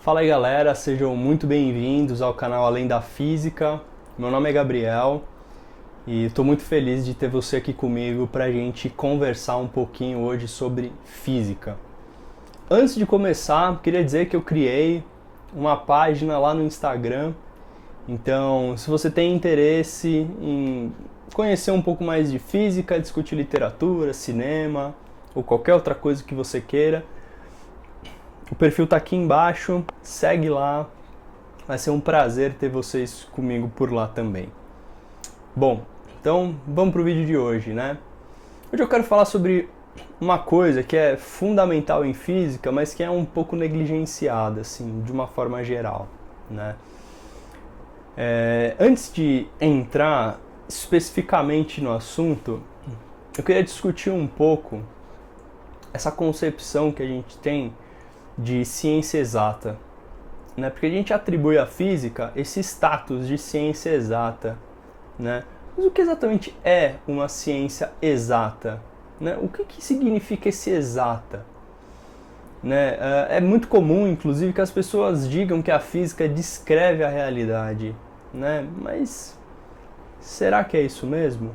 Fala aí galera, sejam muito bem-vindos ao canal Além da Física. Meu nome é Gabriel e estou muito feliz de ter você aqui comigo para a gente conversar um pouquinho hoje sobre física. Antes de começar, queria dizer que eu criei uma página lá no Instagram, então se você tem interesse em conhecer um pouco mais de física, discutir literatura, cinema ou qualquer outra coisa que você queira, o perfil tá aqui embaixo, segue lá, vai ser um prazer ter vocês comigo por lá também. Bom, então vamos pro vídeo de hoje, né? Hoje eu quero falar sobre uma coisa que é fundamental em física, mas que é um pouco negligenciada, assim, de uma forma geral, né? Antes de entrar especificamente no assunto, eu queria discutir um pouco essa concepção que a gente tem de ciência exata, né? Porque a gente atribui à física esse status de ciência exata, né? Mas o que exatamente é uma ciência exata, né? O que significa esse exata, né? É muito comum, inclusive, que as pessoas digam que a física descreve a realidade, né? Mas será que é isso mesmo?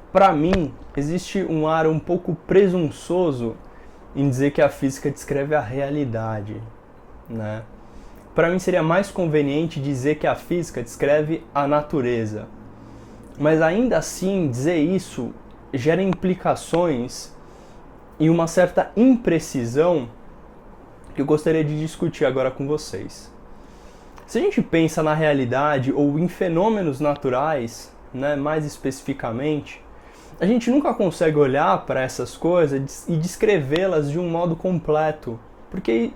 Para mim, existe um ar um pouco presunçoso em dizer que a física descreve a realidade, né? Para mim seria mais conveniente dizer que a física descreve a natureza. Mas ainda assim, dizer isso gera implicações e uma certa imprecisão que eu gostaria de discutir agora com vocês. Se a gente pensa na realidade ou em fenômenos naturais, né, mais especificamente, a gente nunca consegue olhar para essas coisas e descrevê-las de um modo completo, porque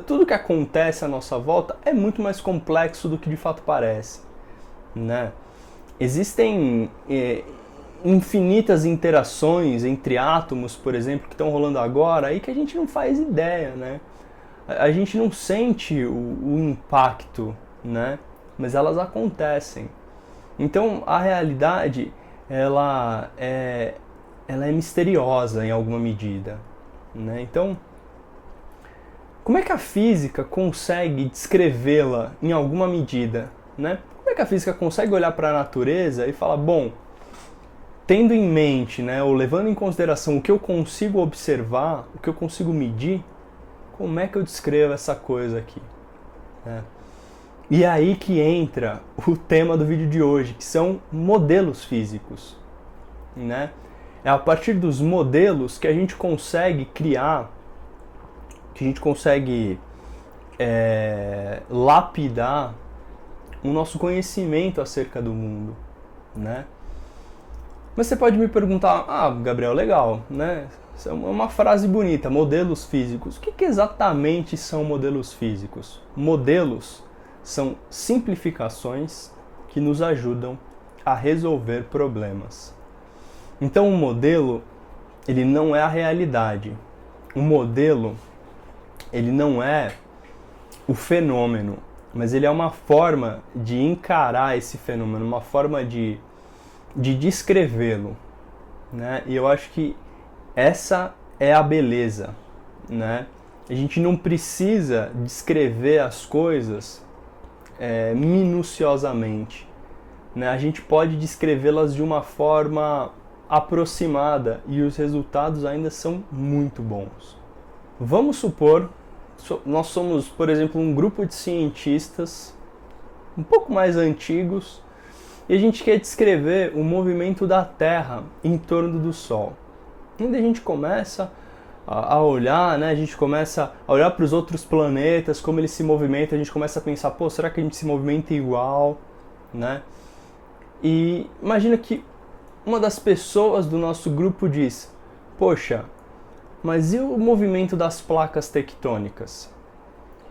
tudo que acontece à nossa volta é muito mais complexo do que de fato parece, né? Existem infinitas interações entre átomos, por exemplo, que estão rolando agora aí que a gente não faz ideia, né? A gente não sente o impacto, né? Mas elas acontecem. Então a realidade ela é misteriosa em alguma medida, né? Então, como é que a física consegue descrevê-la em alguma medida, né? Como é que a física consegue olhar para a natureza e falar, bom, tendo em mente, né, ou levando em consideração o que eu consigo observar, o que eu consigo medir, como é que eu descrevo essa coisa aqui, né? E é aí que entra o tema do vídeo de hoje, que são modelos físicos, né? É a partir dos modelos que a gente consegue criar, que a gente consegue lapidar o nosso conhecimento acerca do mundo, né? Mas você pode me perguntar, Gabriel, legal, né? Isso é uma frase bonita, modelos físicos. O que exatamente são modelos físicos? Modelos são simplificações que nos ajudam a resolver problemas. Então o modelo, ele não é a realidade. O modelo, ele não é o fenômeno, mas ele é uma forma de encarar esse fenômeno, uma forma de descrevê-lo, né? E eu acho que essa é a beleza, né? A gente não precisa descrever as coisas minuciosamente, né? A gente pode descrevê-las de uma forma aproximada e os resultados ainda são muito bons. Vamos supor, nós somos, por exemplo, um grupo de cientistas um pouco mais antigos e a gente quer descrever o movimento da Terra em torno do Sol. E a gente começa a olhar, né? A gente começa a olhar para os outros planetas, como eles se movimentam, a gente começa a pensar, pô, será que a gente se movimenta igual, né? E imagina que uma das pessoas do nosso grupo diz, poxa, mas e o movimento das placas tectônicas?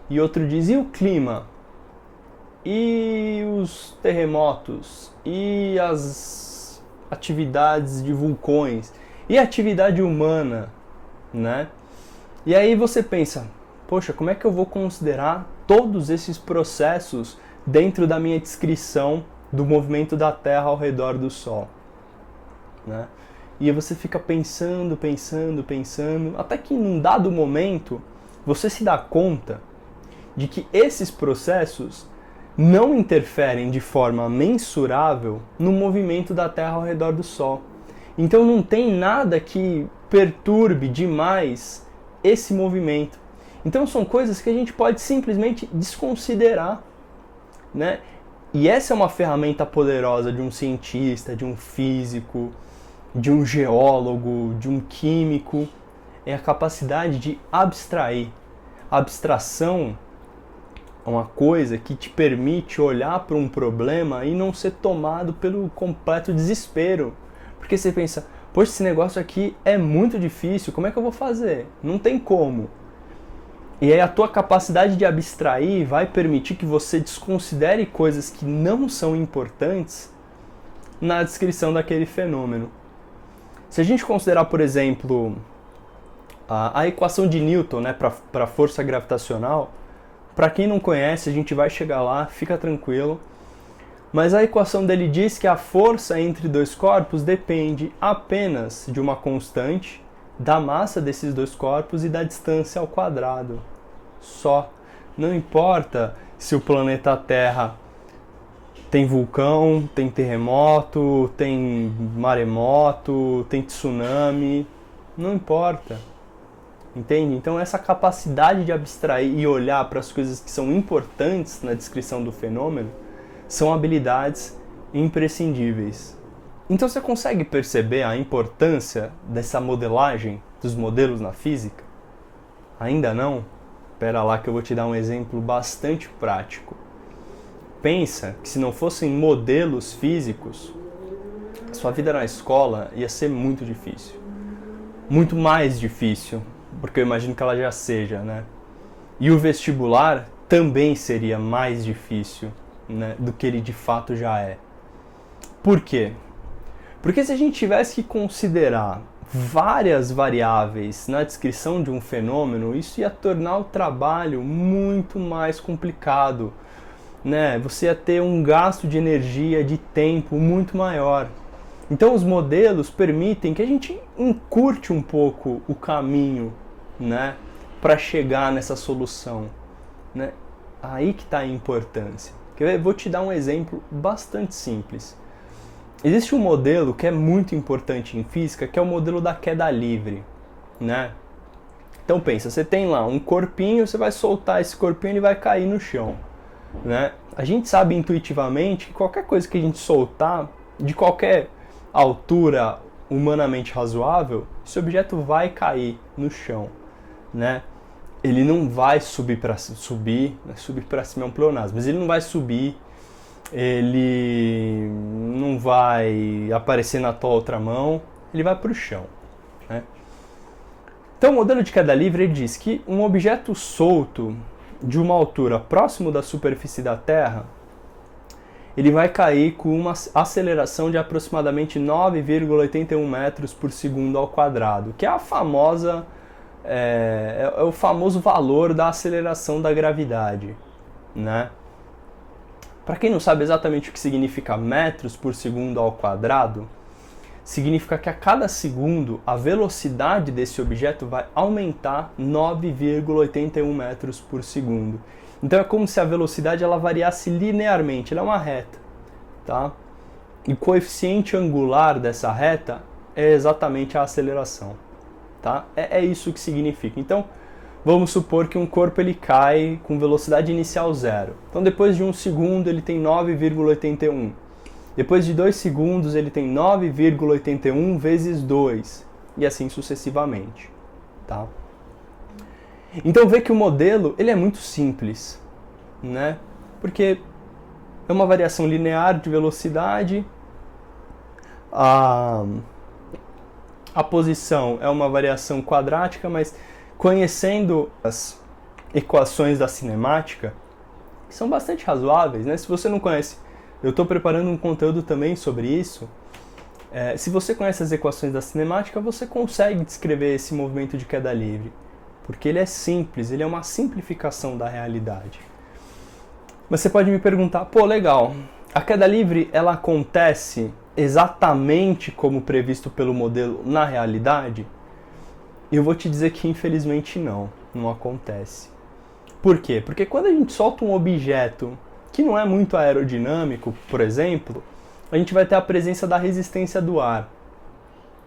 E outro diz, e o clima? E os terremotos? E as atividades de vulcões? E a atividade humana? Né? E aí você pensa, poxa, como é que eu vou considerar todos esses processos dentro da minha descrição do movimento da Terra ao redor do Sol, né? E aí você fica pensando, até que em um dado momento você se dá conta de que esses processos não interferem de forma mensurável no movimento da Terra ao redor do Sol. Então não tem nada que perturbe demais esse movimento. Então são coisas que a gente pode simplesmente desconsiderar, né? E essa é uma ferramenta poderosa de um cientista, de um físico, de um geólogo, de um químico, é a capacidade de abstrair. A abstração é uma coisa que te permite olhar para um problema e não ser tomado pelo completo desespero. Porque você pensa, poxa, esse negócio aqui é muito difícil, como é que eu vou fazer? Não tem como. E aí a tua capacidade de abstrair vai permitir que você desconsidere coisas que não são importantes na descrição daquele fenômeno. Se a gente considerar, por exemplo, a equação de Newton, né, para a força gravitacional, para quem não conhece, a gente vai chegar lá, fica tranquilo. Mas a equação dele diz que a força entre dois corpos depende apenas de uma constante, da massa desses dois corpos e da distância ao quadrado. Só. Não importa se o planeta Terra tem vulcão, tem terremoto, tem maremoto, tem tsunami. Não importa. Entende? Então essa capacidade de abstrair e olhar para as coisas que são importantes na descrição do fenômeno são habilidades imprescindíveis. Então você consegue perceber a importância dessa modelagem dos modelos na física? Ainda não? Espera lá que eu vou te dar um exemplo bastante prático. Pensa que se não fossem modelos físicos, sua vida na escola ia ser muito difícil. Muito mais difícil, porque eu imagino que ela já seja, né? E o vestibular também seria mais difícil, né, do que ele de fato já é. Por quê? Porque se a gente tivesse que considerar várias variáveis na descrição de um fenômeno, isso ia tornar o trabalho muito mais complicado, né? Você ia ter um gasto de energia, de tempo muito maior. Então os modelos permitem que a gente encurte um pouco o caminho, né, para chegar nessa solução, né? Aí que está a importância. Eu vou te dar um exemplo bastante simples. Existe um modelo que é muito importante em física, que é o modelo da queda livre, né? Então pensa, você tem lá um corpinho, você vai soltar esse corpinho e ele vai cair no chão, né? A gente sabe intuitivamente que qualquer coisa que a gente soltar, de qualquer altura humanamente razoável, esse objeto vai cair no chão, né? Ele não vai subir para cima é um pleonasmo, mas ele não vai subir, ele não vai aparecer na tua outra mão, ele vai para o chão, né? Então o modelo de queda livre ele diz que um objeto solto de uma altura próximo da superfície da Terra, ele vai cair com uma aceleração de aproximadamente 9,81 metros por segundo ao quadrado, que é a famosa é o famoso valor da aceleração da gravidade, né? Para quem não sabe exatamente o que significa metros por segundo ao quadrado, significa que a cada segundo a velocidade desse objeto vai aumentar 9,81 metros por segundo. Então é como se a velocidade ela variasse linearmente, ela é uma reta, tá? E o coeficiente angular dessa reta é exatamente a aceleração. Tá? É isso que significa. Então, vamos supor que um corpo ele cai com velocidade inicial 0. Então, depois de 1 segundo, ele tem 9,81. Depois de 2 segundos, ele tem 9,81 vezes 2. E assim sucessivamente. Tá? Então, vê que o modelo ele é muito simples, né? Porque é uma variação linear de velocidade. A posição é uma variação quadrática, mas conhecendo as equações da cinemática, que são bastante razoáveis, né? Se você não conhece, eu estou preparando um conteúdo também sobre isso. Se você conhece as equações da cinemática, você consegue descrever esse movimento de queda livre, porque ele é simples, ele é uma simplificação da realidade. Mas você pode me perguntar, pô, legal, a queda livre ela acontece exatamente como previsto pelo modelo na realidade? E eu vou te dizer que infelizmente não acontece. Por quê? Porque quando a gente solta um objeto que não é muito aerodinâmico, por exemplo, a gente vai ter a presença da resistência do ar.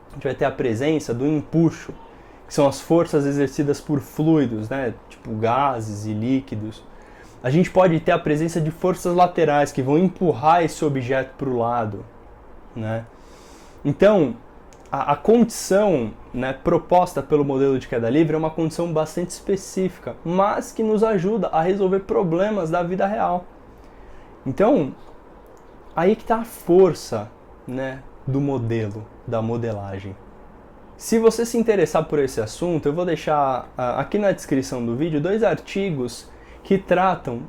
A gente vai ter a presença do empuxo, que são as forças exercidas por fluidos, né? Tipo gases e líquidos. A gente pode ter a presença de forças laterais que vão empurrar esse objeto para o lado, né? Então, a condição, né, proposta pelo modelo de queda livre é uma condição bastante específica, mas que nos ajuda a resolver problemas da vida real. Então, aí que está a força, né, do modelo, da modelagem. Se você se interessar por esse assunto, eu vou deixar aqui na descrição do vídeo 2 artigos que tratam,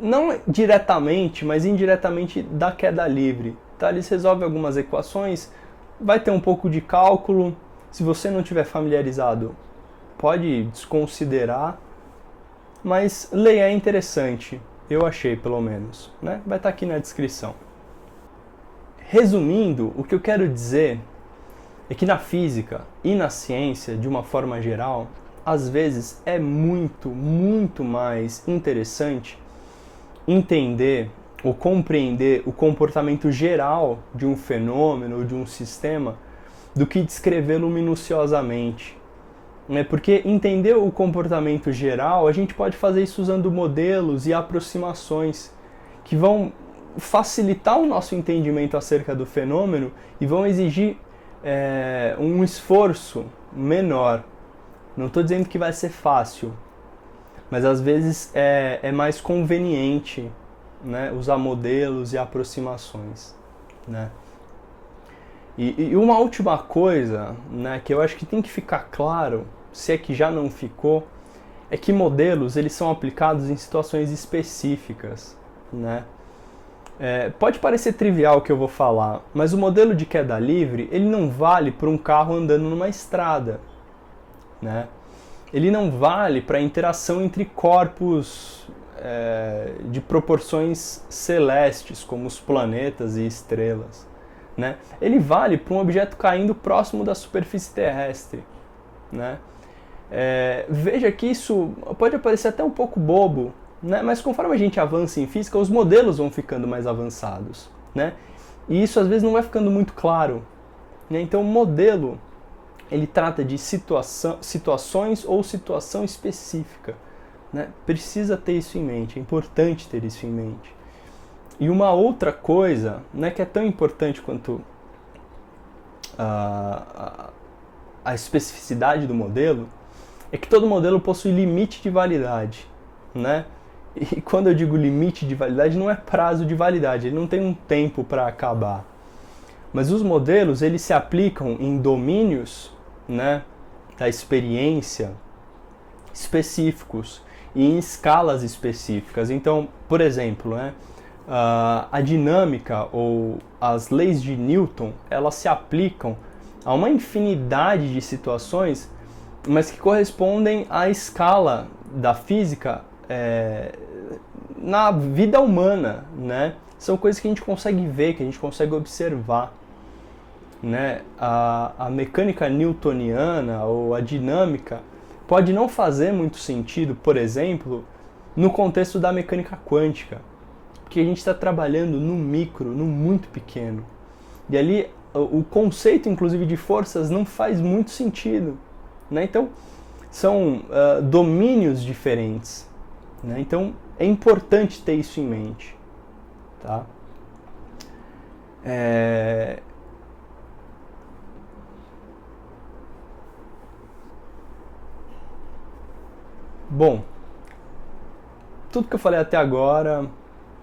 não diretamente, mas indiretamente, da queda livre. Tá? Eles resolvem algumas equações, vai ter um pouco de cálculo. Se você não estiver familiarizado, pode desconsiderar, mas leia, é interessante. Eu achei, pelo menos, né? Vai estar aqui na descrição. Resumindo, o que eu quero dizer é que na física e na ciência, de uma forma geral, às vezes é muito, muito mais interessante entender ou compreender o comportamento geral de um fenômeno ou de um sistema do que descrevê-lo minuciosamente. Porque entender o comportamento geral, a gente pode fazer isso usando modelos e aproximações que vão facilitar o nosso entendimento acerca do fenômeno e vão exigir um esforço menor. Não estou dizendo que vai ser fácil, mas às vezes é mais conveniente, né, usar modelos e aproximações, né? E uma última coisa, né, que eu acho que tem que ficar claro, se é que já não ficou, é que modelos eles são aplicados em situações específicas, né? Pode parecer trivial o que eu vou falar, mas o modelo de queda livre ele não vale para um carro andando numa estrada, né? Ele não vale para a interação entre corpos de proporções celestes, como os planetas e estrelas, né? Ele vale para um objeto caindo próximo da superfície terrestre, né? Veja que isso pode parecer até um pouco bobo, né? Mas conforme a gente avança em física, os modelos vão ficando mais avançados, né? E isso às vezes não vai ficando muito claro, né? Então o modelo ele trata de situações ou situação específica, né? Precisa ter isso em mente, é importante ter isso em mente. E uma outra coisa, né, que é tão importante quanto a especificidade do modelo, é que todo modelo possui limite de validade, né? E quando eu digo limite de validade, não é prazo de validade, ele não tem um tempo para acabar. Mas os modelos, eles se aplicam em domínios, né, da experiência específicos e em escalas específicas. Então, por exemplo, né, a dinâmica ou as leis de Newton, elas se aplicam a uma infinidade de situações, mas que correspondem à escala da física na vida humana, né? São coisas que a gente consegue ver, que a gente consegue observar, né? A mecânica newtoniana ou a dinâmica pode não fazer muito sentido, por exemplo, no contexto da mecânica quântica, porque a gente está trabalhando no micro, no muito pequeno. E ali o conceito, inclusive, de forças não faz muito sentido, né? Então, são domínios diferentes, né? Então, é importante ter isso em mente, tá? Bom, tudo que eu falei até agora,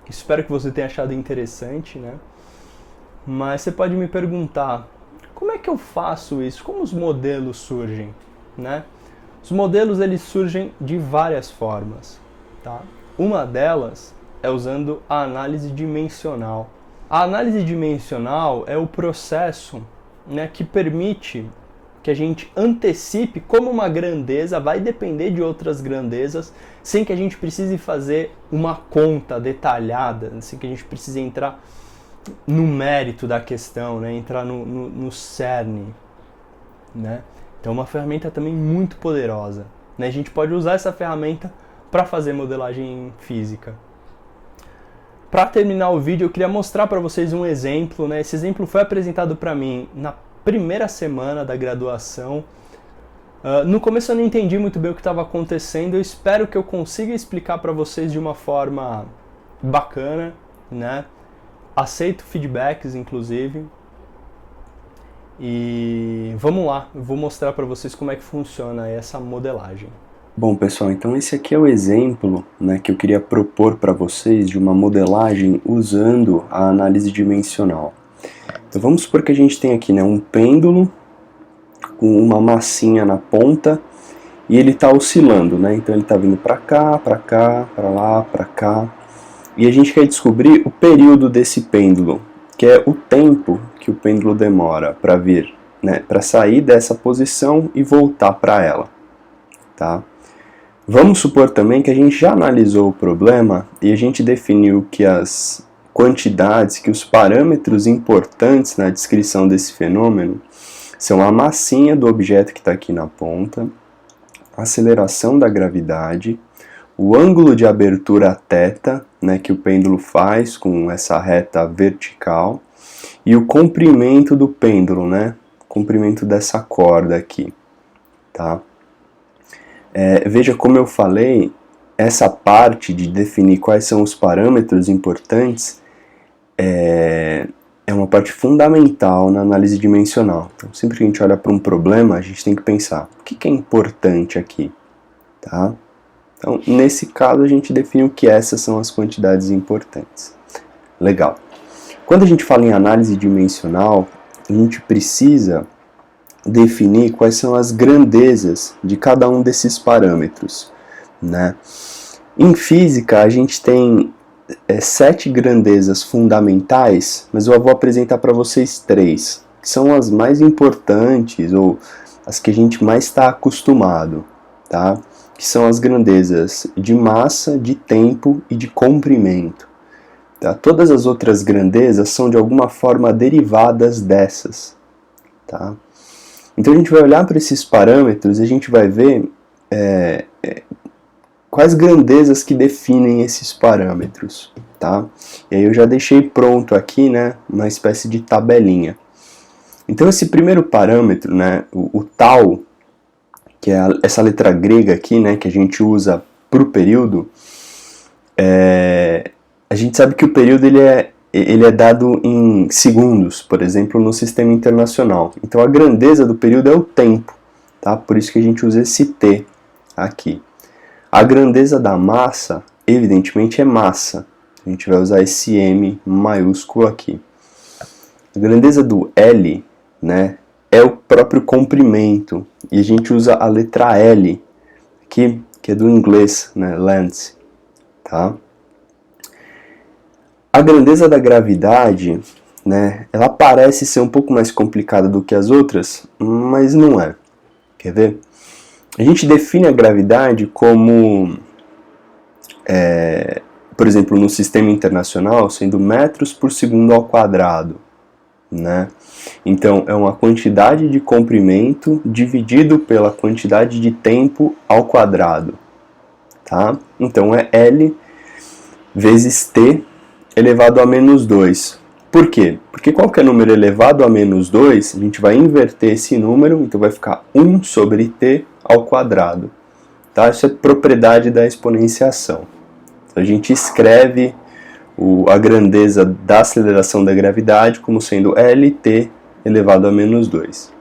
espero que você tenha achado interessante, né? Mas você pode me perguntar, como é que eu faço isso? Como os modelos surgem, né? Os modelos eles surgem de várias formas, tá? Uma delas é usando a análise dimensional. A análise dimensional é o processo, né, que permite que a gente antecipe como uma grandeza vai depender de outras grandezas, sem que a gente precise fazer uma conta detalhada, sem que a gente precise entrar no mérito da questão, né, entrar no cerne, né? Então é uma ferramenta também muito poderosa, né? A gente pode usar essa ferramenta para fazer modelagem física. Para terminar o vídeo, eu queria mostrar para vocês um exemplo, né? Esse exemplo foi apresentado para mim na primeira semana da graduação. No começo eu não entendi muito bem o que estava acontecendo, eu espero que eu consiga explicar para vocês de uma forma bacana, né? Aceito feedbacks, inclusive. E vamos lá, eu vou mostrar para vocês como é que funciona essa modelagem. Bom, pessoal, então esse aqui é o exemplo, né, que eu queria propor para vocês de uma modelagem usando a análise dimensional. Então vamos supor que a gente tem aqui, né, um pêndulo com uma massinha na ponta e ele está oscilando, né? Então ele está vindo para cá, para lá, para cá. E a gente quer descobrir o período desse pêndulo, que é o tempo que o pêndulo demora para vir, né, para sair dessa posição e voltar para ela, tá? Vamos supor também que a gente já analisou o problema e a gente definiu que as quantidades, que os parâmetros importantes na descrição desse fenômeno são a massinha do objeto que está aqui na ponta, a aceleração da gravidade, o ângulo de abertura θ, né, que o pêndulo faz com essa reta vertical, e o comprimento do pêndulo, né, comprimento dessa corda aqui, tá? Veja como eu falei, essa parte de definir quais são os parâmetros importantes é uma parte fundamental na análise dimensional. Então, sempre que a gente olha para um problema, a gente tem que pensar, o que é importante aqui? Tá? Então, nesse caso, a gente define o que essas são as quantidades importantes. Legal. Quando a gente fala em análise dimensional, a gente precisa definir quais são as grandezas de cada um desses parâmetros, né? Em física, a gente tem 7 grandezas fundamentais, mas eu vou apresentar para vocês 3, que são as mais importantes, ou as que a gente mais está acostumado, tá? Que são as grandezas de massa, de tempo e de comprimento. Tá? Todas as outras grandezas são de alguma forma derivadas dessas, tá? Então a gente vai olhar para esses parâmetros e a gente vai ver quais grandezas que definem esses parâmetros, tá? E aí eu já deixei pronto aqui, né, uma espécie de tabelinha. Então esse primeiro parâmetro, né, o tal, que é essa letra grega aqui, né, que a gente usa para o período, a gente sabe que o período ele é dado em segundos, por exemplo, no sistema internacional. Então a grandeza do período é o tempo, tá? Por isso que a gente usa esse T aqui. A grandeza da massa, evidentemente, é massa. A gente vai usar esse M maiúsculo aqui. A grandeza do L, né, é o próprio comprimento. E a gente usa a letra L aqui, que é do inglês, né, length, tá? A grandeza da gravidade, né, ela parece ser um pouco mais complicada do que as outras, mas não é. Quer ver? A gente define a gravidade como, por exemplo, no sistema internacional, sendo metros por segundo ao quadrado, né? Então, é uma quantidade de comprimento dividido pela quantidade de tempo ao quadrado, tá? Então, é L vezes T elevado a menos 2. Por quê? Porque qualquer número elevado a menos 2, a gente vai inverter esse número, então vai ficar 1 sobre t ao quadrado. Tá? Isso é propriedade da exponenciação. Então, a gente escreve a grandeza da aceleração da gravidade como sendo Lt elevado a menos 2.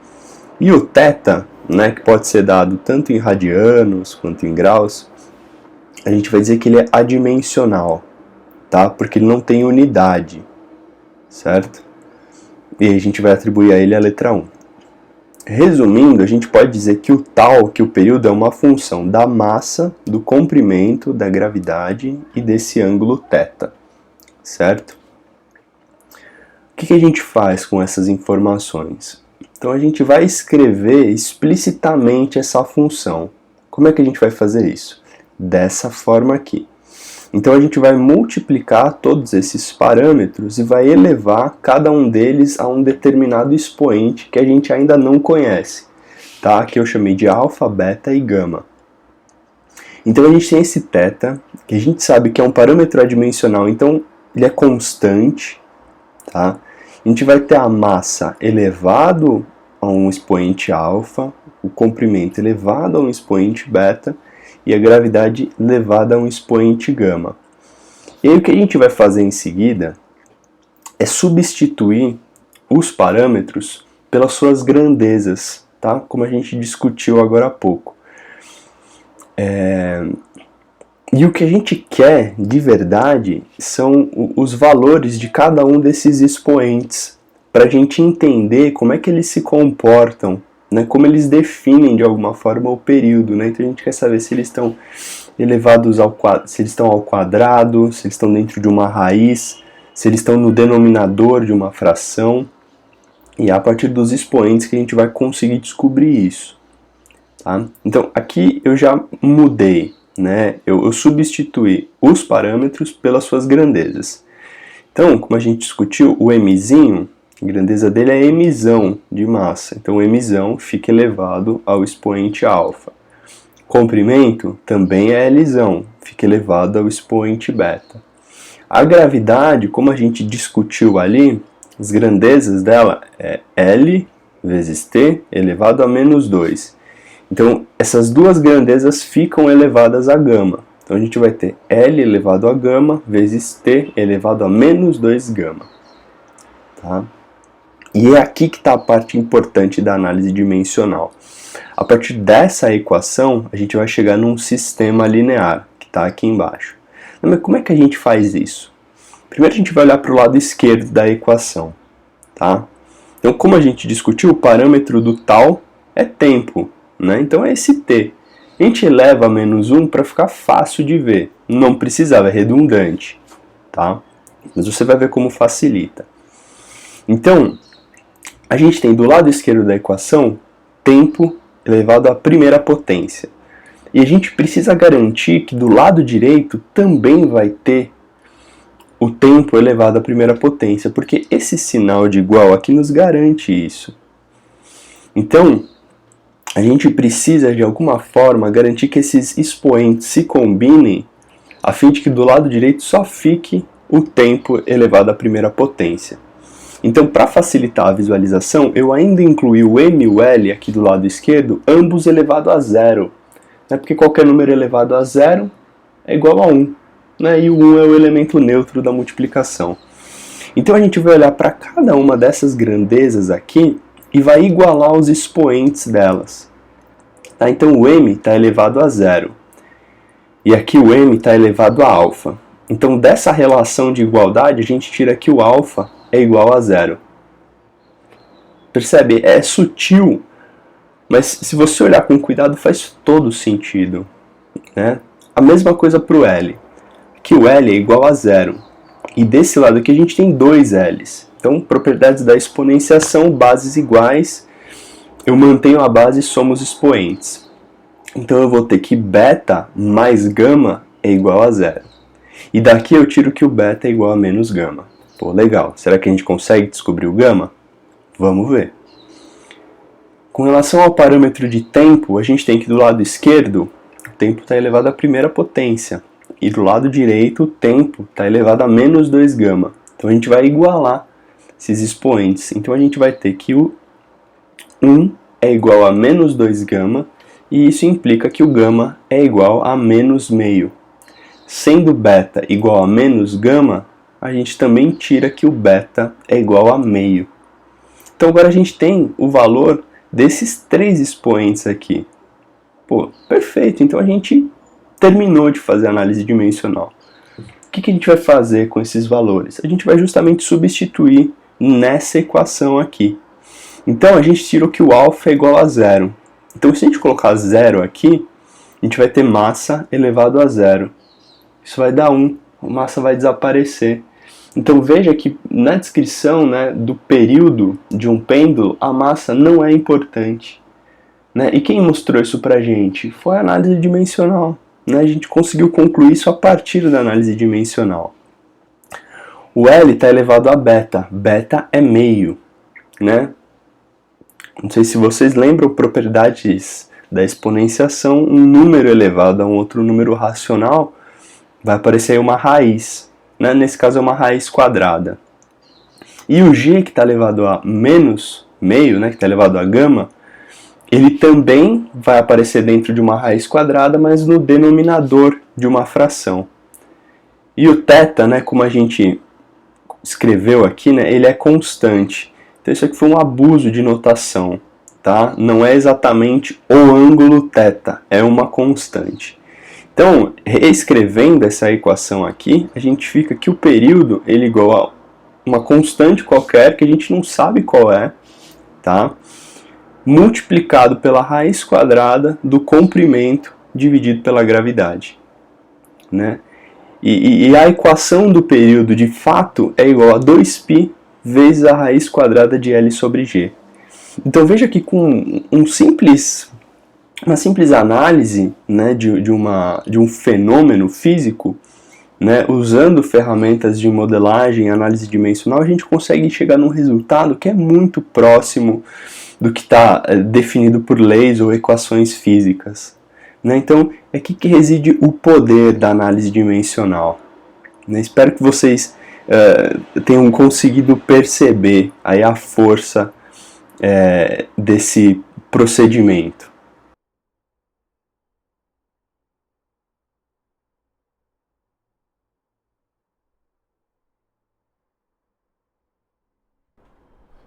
E o θ, né, que pode ser dado tanto em radianos quanto em graus, a gente vai dizer que ele é adimensional. Tá? Porque ele não tem unidade, certo? E aí a gente vai atribuir a ele a letra 1. Resumindo, a gente pode dizer que o tal, que o período é uma função da massa, do comprimento, da gravidade e desse ângulo θ, certo? O que a gente faz com essas informações? Então a gente vai escrever explicitamente essa função. Como é que a gente vai fazer isso? Dessa forma aqui. Então a gente vai multiplicar todos esses parâmetros e vai elevar cada um deles a um determinado expoente que a gente ainda não conhece, tá? Que eu chamei de alfa, beta e gama. Então a gente tem esse θ, que a gente sabe que é um parâmetro adimensional, então ele é constante, tá? A gente vai ter a massa elevado a um expoente alfa, o comprimento elevado a um expoente beta e a gravidade elevada a um expoente gama. E aí o que a gente vai fazer em seguida é substituir os parâmetros pelas suas grandezas, tá? Como a gente discutiu agora há pouco. E o que a gente quer de verdade são os valores de cada um desses expoentes, para a gente entender como é que eles se comportam, né? Como eles definem de alguma forma o período, né? Então a gente quer saber se eles estão elevados ao quadrado, se eles estão ao quadrado, se eles estão dentro de uma raiz, se eles estão no denominador de uma fração, e é a partir dos expoentes que a gente vai conseguir descobrir isso. Tá? Então aqui eu já mudei, né? Eu substituí os parâmetros pelas suas grandezas. Então, como a gente discutiu, o mzinho, a grandeza dele é mzão de massa. Então o mzão fica elevado ao expoente alfa. Comprimento também é Lzão, fica elevado ao expoente beta. A gravidade, como a gente discutiu ali, as grandezas dela é L vezes T elevado a menos 2. Então, essas duas grandezas ficam elevadas a gama. Então, a gente vai ter L elevado a gama vezes T elevado a menos 2 gama. Tá? E é aqui que está a parte importante da análise dimensional. A partir dessa equação, a gente vai chegar num sistema linear, que está aqui embaixo. Mas como é que a gente faz isso? Primeiro a gente vai olhar para o lado esquerdo da equação. Tá? Então, como a gente discutiu, o parâmetro do tal é tempo, né? Então é esse t. A gente eleva a menos 1 para ficar fácil de ver. Não precisava, é redundante. Tá? Mas você vai ver como facilita. Então, a gente tem do lado esquerdo da equação tempo elevado à primeira potência. E a gente precisa garantir que do lado direito também vai ter o tempo elevado à primeira potência, porque esse sinal de igual aqui nos garante isso. Então, a gente precisa de alguma forma garantir que esses expoentes se combinem a fim de que do lado direito só fique o tempo elevado à primeira potência. Então, para facilitar a visualização, eu ainda incluí o m e o l aqui do lado esquerdo, ambos elevado a zero. Né? Porque qualquer número elevado a zero é igual a 1. Né? E o 1 é o elemento neutro da multiplicação. Então, a gente vai olhar para cada uma dessas grandezas aqui e vai igualar os expoentes delas. Tá? Então, o m está elevado a zero. E aqui o m está elevado a alfa. Então, dessa relação de igualdade, a gente tira que o alfa é igual a zero. Percebe? É sutil, mas se você olhar com cuidado faz todo sentido. Né? A mesma coisa para o L. Aqui o L é igual a zero. E desse lado aqui a gente tem dois L's. Então, propriedades da exponenciação, bases iguais. Eu mantenho a base e somos expoentes. Então eu vou ter que beta mais gama é igual a zero. E daqui eu tiro que o beta é igual a menos gama. Pô, legal. Será que a gente consegue descobrir o gama? Vamos ver. Com relação ao parâmetro de tempo, a gente tem que do lado esquerdo, o tempo está elevado à primeira potência. E do lado direito, o tempo está elevado a menos 2 gama. Então a gente vai igualar esses expoentes. Então a gente vai ter que o 1 é igual a menos 2 gama, e isso implica que o gama é igual a menos meio. Sendo beta igual a menos gama, a gente também tira que o beta é igual a meio. Então agora a gente tem o valor desses três expoentes aqui. Pô, perfeito, então a gente terminou de fazer a análise dimensional. O que a gente vai fazer com esses valores? A gente vai justamente substituir nessa equação aqui. Então a gente tirou que o alfa é igual a zero. Então se a gente colocar zero aqui, a gente vai ter massa elevado a zero. Isso vai dar 1, a massa vai desaparecer. Então veja que na descrição, né, do período de um pêndulo, a massa não é importante. Né? E quem mostrou isso pra gente? Foi a análise dimensional. Né? A gente conseguiu concluir isso a partir da análise dimensional. O L está elevado a beta. Beta é meio. Né? Não sei se vocês lembram propriedades da exponenciação, um número elevado a um outro número racional, vai aparecer aí uma raiz, né? Nesse caso é uma raiz quadrada. E o g, que está elevado a menos meio, né? Que está elevado a gama, ele também vai aparecer dentro de uma raiz quadrada, mas no denominador de uma fração. E o θ, né, como a gente escreveu aqui, né, ele é constante. Então isso aqui foi um abuso de notação, tá? Não é exatamente o ângulo θ, é uma constante. Então, reescrevendo essa equação aqui, a gente fica que o período ele é igual a uma constante qualquer, que a gente não sabe qual é, tá? Multiplicado pela raiz quadrada do comprimento dividido pela gravidade, né? E a equação do período de fato é igual a 2π vezes a raiz quadrada de L sobre G. Então veja que com uma simples análise, né, de um fenômeno físico, né, usando ferramentas de modelagem e análise dimensional, a gente consegue chegar num resultado que é muito próximo do que está definido por leis ou equações físicas. Né? Então, é aqui que reside o poder da análise dimensional. Né? Espero que vocês tenham conseguido perceber aí a força desse procedimento.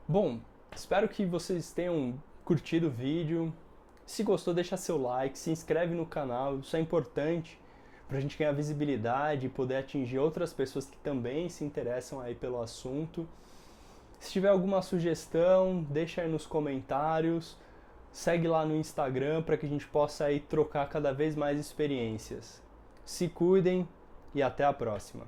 Bom, espero que vocês tenham curtido o vídeo. Se gostou, deixa seu like, se inscreve no canal, isso é importante para a gente ganhar visibilidade e poder atingir outras pessoas que também se interessam aí pelo assunto. Se tiver alguma sugestão, deixa aí nos comentários. Segue lá no Instagram para que a gente possa aí trocar cada vez mais experiências. Se cuidem e até a próxima.